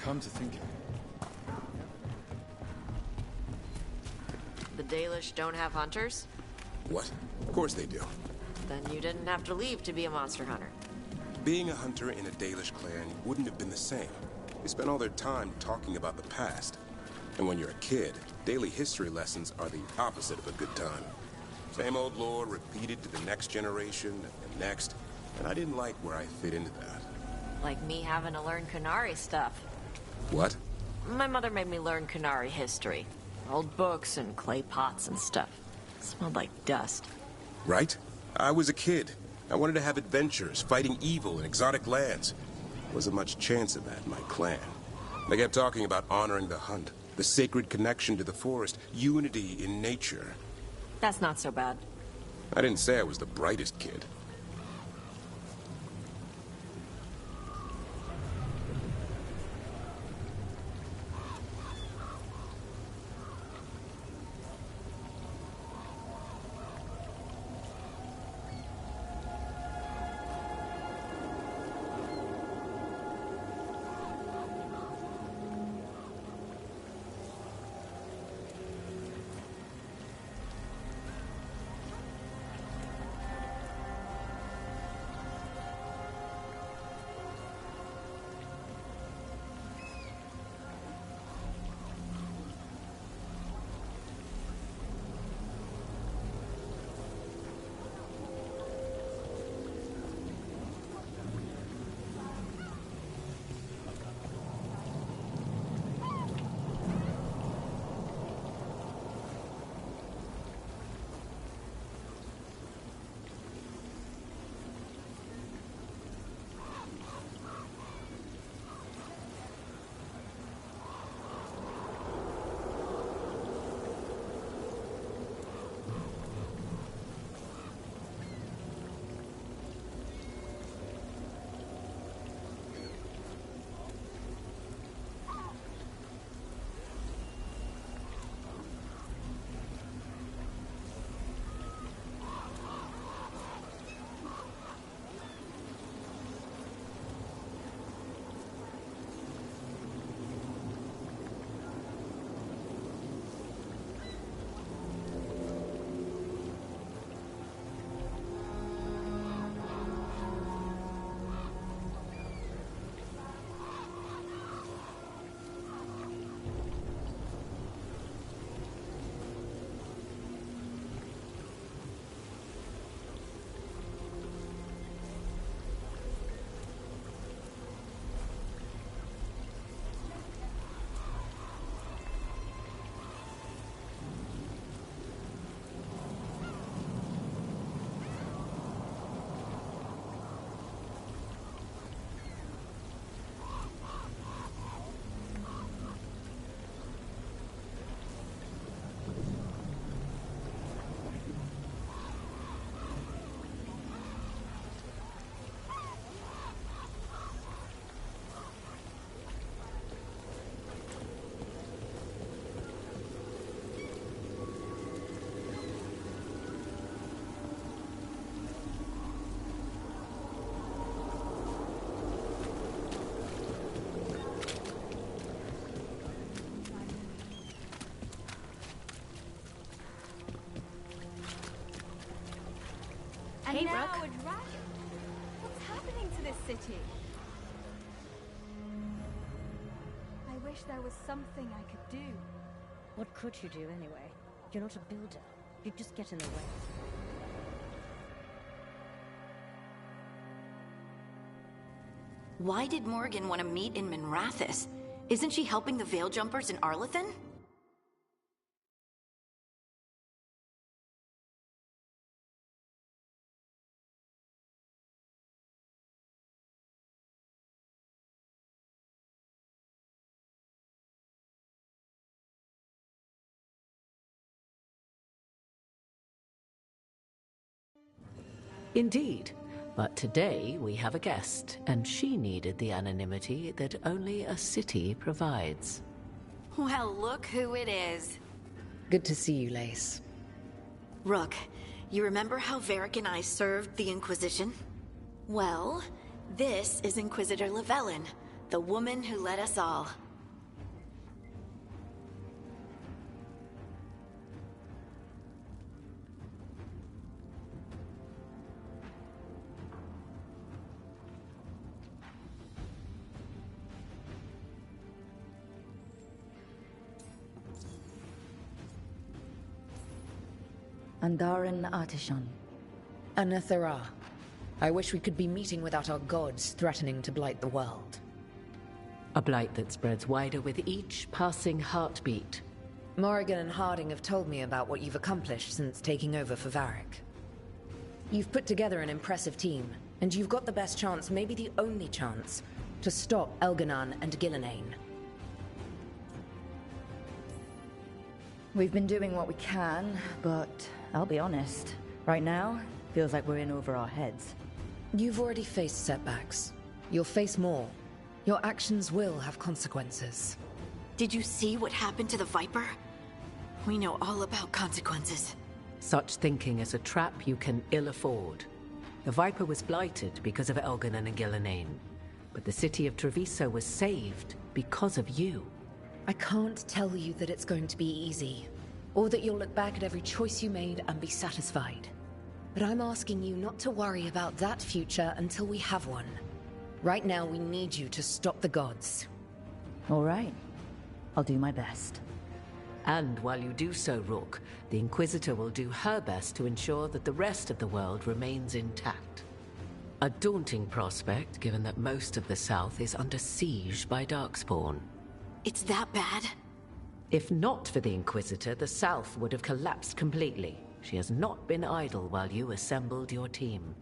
Come to think of it. The Dalish don't have hunters? What? Of course they do. Then you didn't have to leave to be a monster hunter. Being a hunter in a Dalish clan wouldn't have been the same. They spent all their time talking about the past. And when you're a kid, daily history lessons are the opposite of a good time. Same old lore repeated to the next generation and next, and I didn't like where I fit into that. Like me having to learn Qunari stuff. What? My mother made me learn Qunari history. Old books and clay pots and stuff. It smelled like dust. Right? I was a kid. I wanted to have adventures, fighting evil in exotic lands. Wasn't much chance of that in my clan. They kept talking about honoring the hunt, the sacred connection to the forest, unity in nature. That's not so bad. I didn't say I was the brightest kid. Hey, now a dragon. What's happening to this city? I wish there was something I could do. What could you do anyway? You're not a builder. You'd just get in the way. Why did Morgan want to meet in Minrathous? Isn't she helping the Veil Jumpers in Arlathan? Indeed. But today we have a guest, and she needed the anonymity that only a city provides. Well, look who it is. Good to see you, Lace. Rook, you remember how Varric and I served the Inquisition? Well, this is Inquisitor Llewellyn, The woman who led us all. Andaran Artishan. Anathara. I wish we could be meeting without our gods threatening to blight the world. A blight that spreads wider with each passing heartbeat. Morrigan and Harding have told me about what you've accomplished since taking over for Varric. You've put together an impressive team, and you've got the best chance, maybe the only chance, to stop Elganan and Gillenane. We've been doing what we can, but I'll be honest. Right now, feels like we're in over our heads. You've already faced setbacks. You'll face more. Your actions will have consequences. Did you see what happened to the Viper? We know all about consequences. Such thinking is a trap you can ill afford. The Viper was blighted because of Elganan and Gillenane, but the city of Treviso was saved because of you. I can't tell you that it's going to be easy, or that you'll look back at every choice you made and be satisfied. But I'm asking you not to worry about that future until we have one. Right now, we need you to stop the gods. All right. I'll do my best. And while you do so, Rook, the Inquisitor will do her best to ensure that the rest of the world remains intact. A daunting prospect, given that most of the South is under siege by Darkspawn. It's that bad? If not for the Inquisitor, the South would have collapsed completely. She has not been idle while you assembled your team.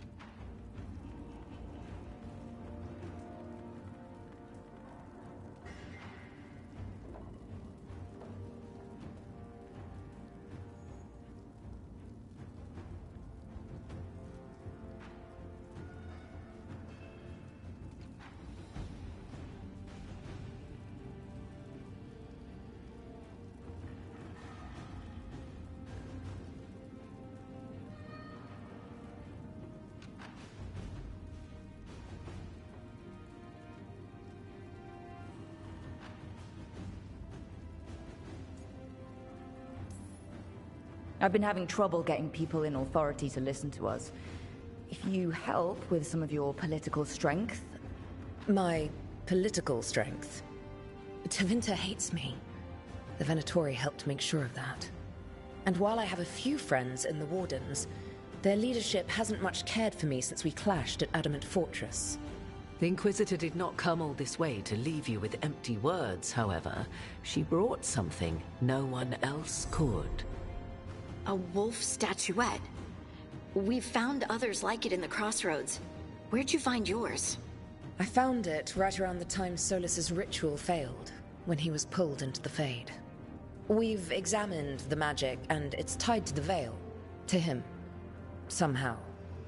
I've been having trouble getting people in authority to listen to us. If you help with some of your political strength... My political strength? Tevinter hates me. The Venatori helped make sure of that. And while I have a few friends in the Wardens, their leadership hasn't much cared for me since we clashed at Adamant Fortress. The Inquisitor did not come all this way to leave you with empty words, however. She brought something no one else could. A wolf statuette. We've found others like it in the crossroads. Where'd you find yours? I found it right around the time Solus's ritual failed, when he was pulled into the Fade. We've examined the magic, and it's tied to the Veil. To him. Somehow.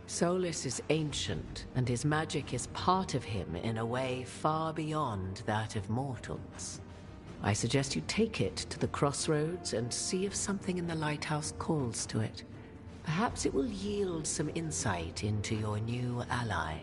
Solus is ancient, and his magic is part of him in a way far beyond that of mortals. I suggest you take it to the crossroads and see if something in the lighthouse calls to it. Perhaps it will yield some insight into your new ally.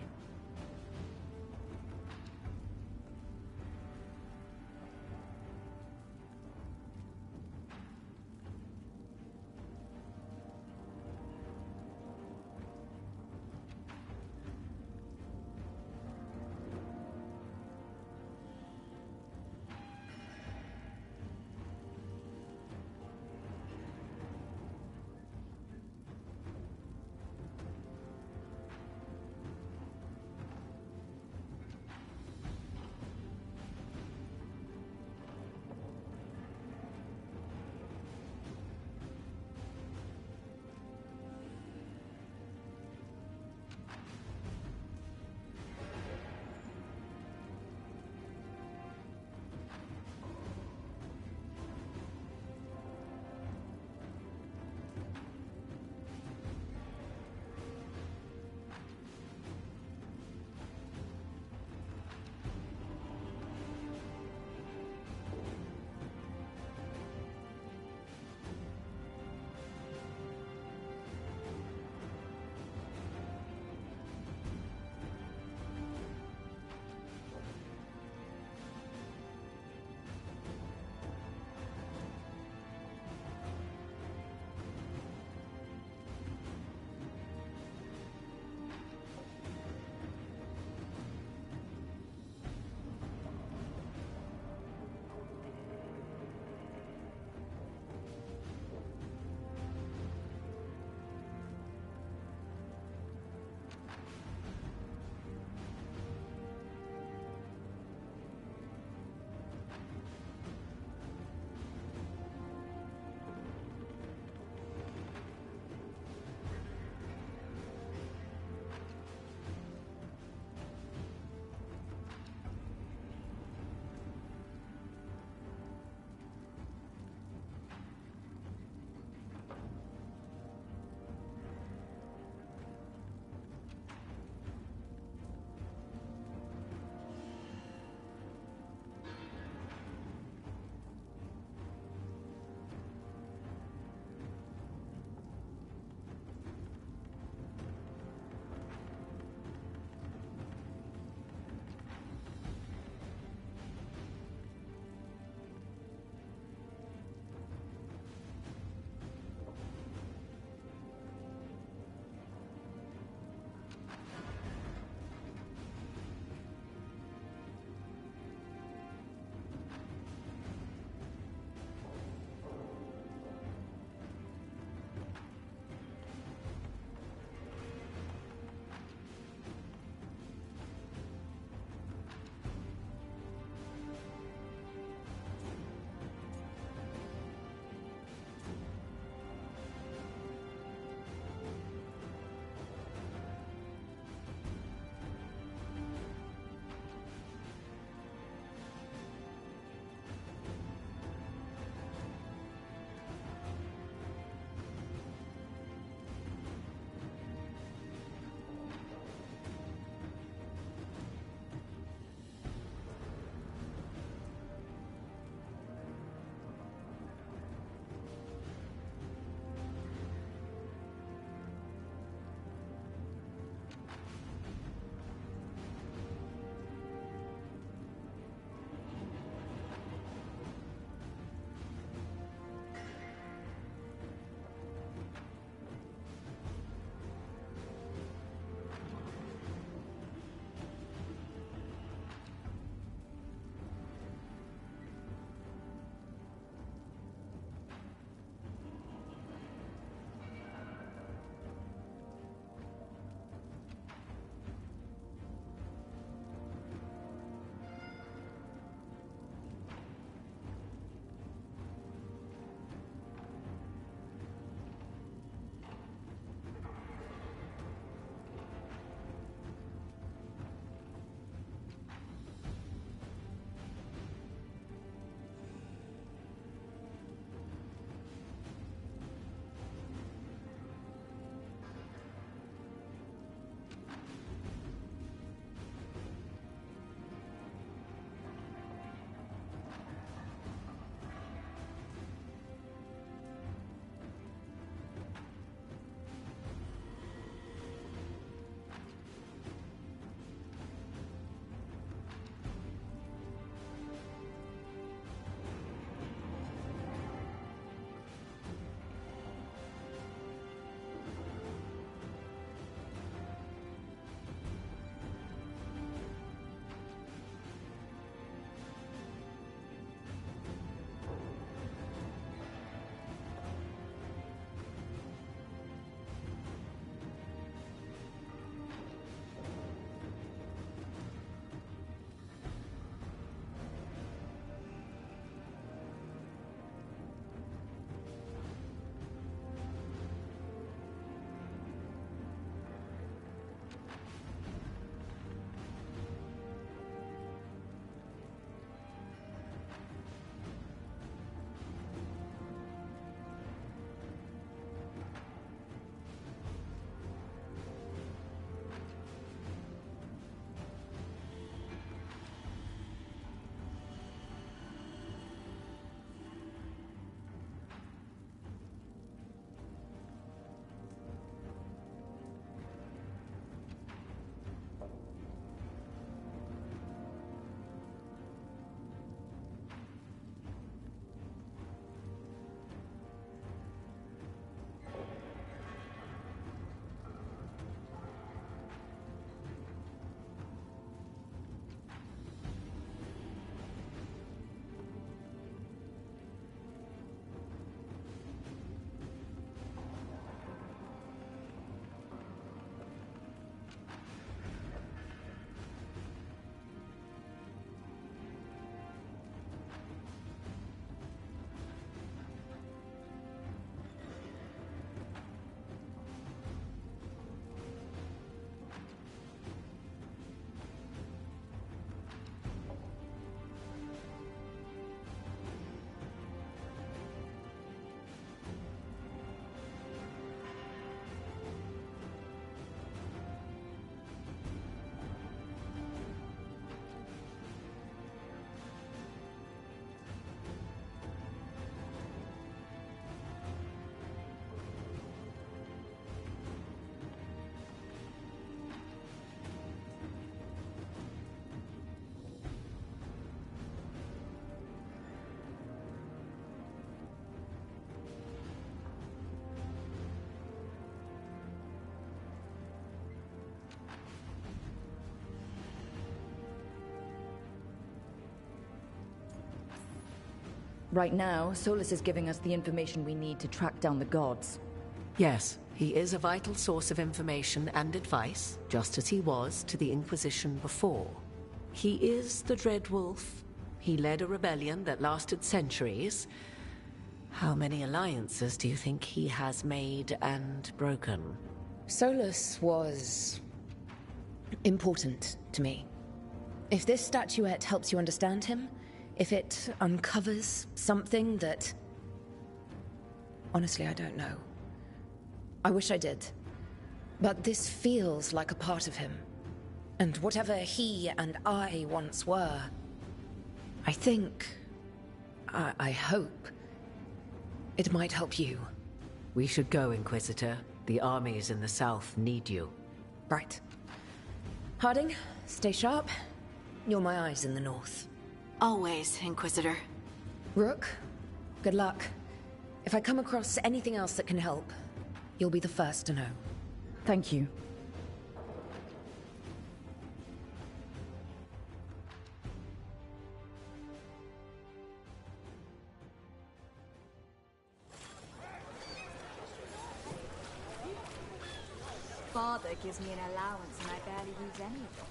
Right now, Solus is giving us the information we need to track down the gods. Yes, he is a vital source of information and advice, just as he was to the Inquisition before. He is the Dread Wolf. He led a rebellion that lasted centuries. How many alliances do you think he has made and broken? Solus was important to me. If this statuette helps you understand him, if it uncovers something that... Honestly, I don't know. I wish I did. But this feels like a part of him. And whatever he and I once were, I think... I hope... it might help you. We should go, Inquisitor. The armies in the south need you. Right. Harding, stay sharp. You're my eyes in the north. Always, Inquisitor. Rook, good luck. If I come across anything else that can help, you'll be the first to know. Thank you. Father gives me an allowance and I barely use any of it.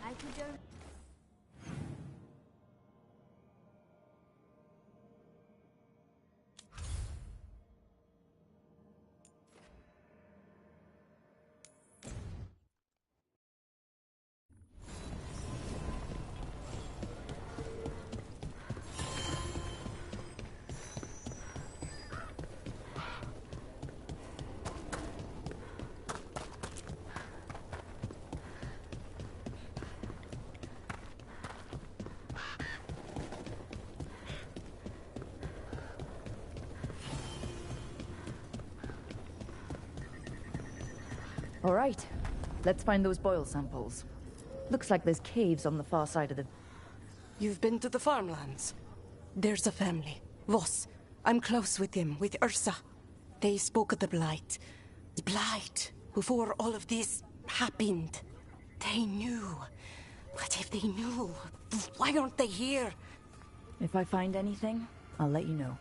I could only... All right, let's find those boil samples. Looks like there's caves on the far side of the... You've been to the farmlands? There's a family, Voss. I'm close with them, with Ursa. They spoke of the Blight. The Blight, before all of this happened. They knew. But if they knew, why aren't they here? If I find anything, I'll let you know.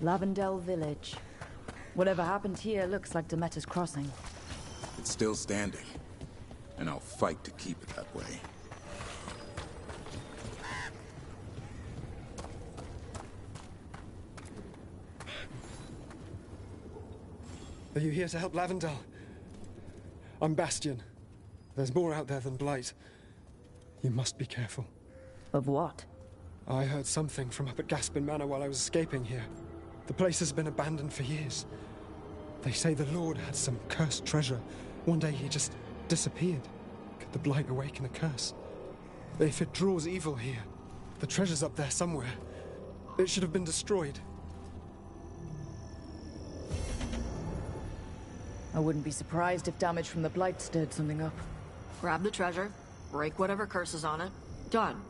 Lavendel Village. Whatever happened here looks like Demeter's Crossing. It's still standing, and I'll fight to keep it that way. Are you here to help Lavendel? I'm Bastion. There's more out there than Blight. You must be careful. Of what? I heard something from up at Gaspin Manor while I was escaping here. The place has been abandoned for years. They say the Lord had some cursed treasure. One day he just disappeared. Could the Blight awaken a curse? If it draws evil here, the treasure's up there somewhere. It should have been destroyed. I wouldn't be surprised if damage from the Blight stirred something up. Grab the treasure, break whatever curse is on it. Done.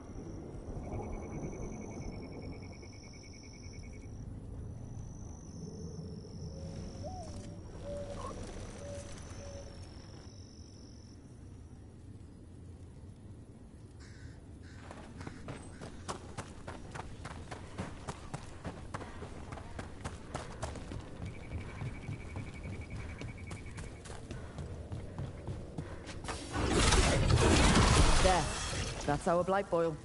There. That's our Blight boil.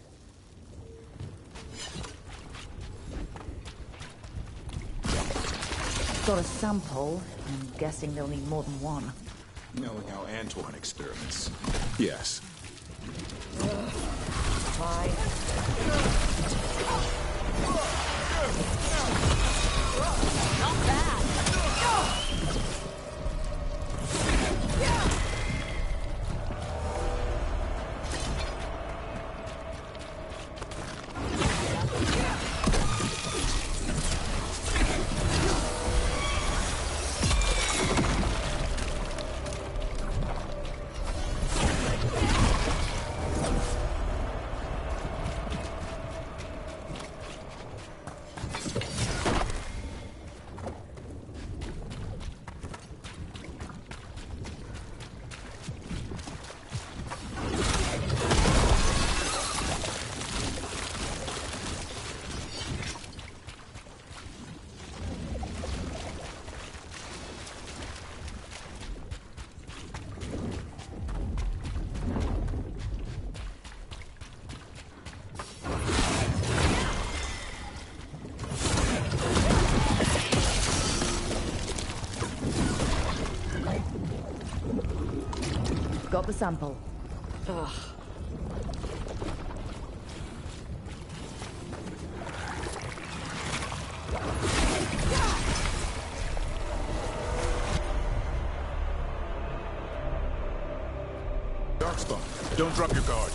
Got a sample. I'm guessing they'll need more than one. Knowing how Antoine experiments. Yes. Fine. Not bad. Got the sample. Ugh. Darkspawn, don't drop your guard.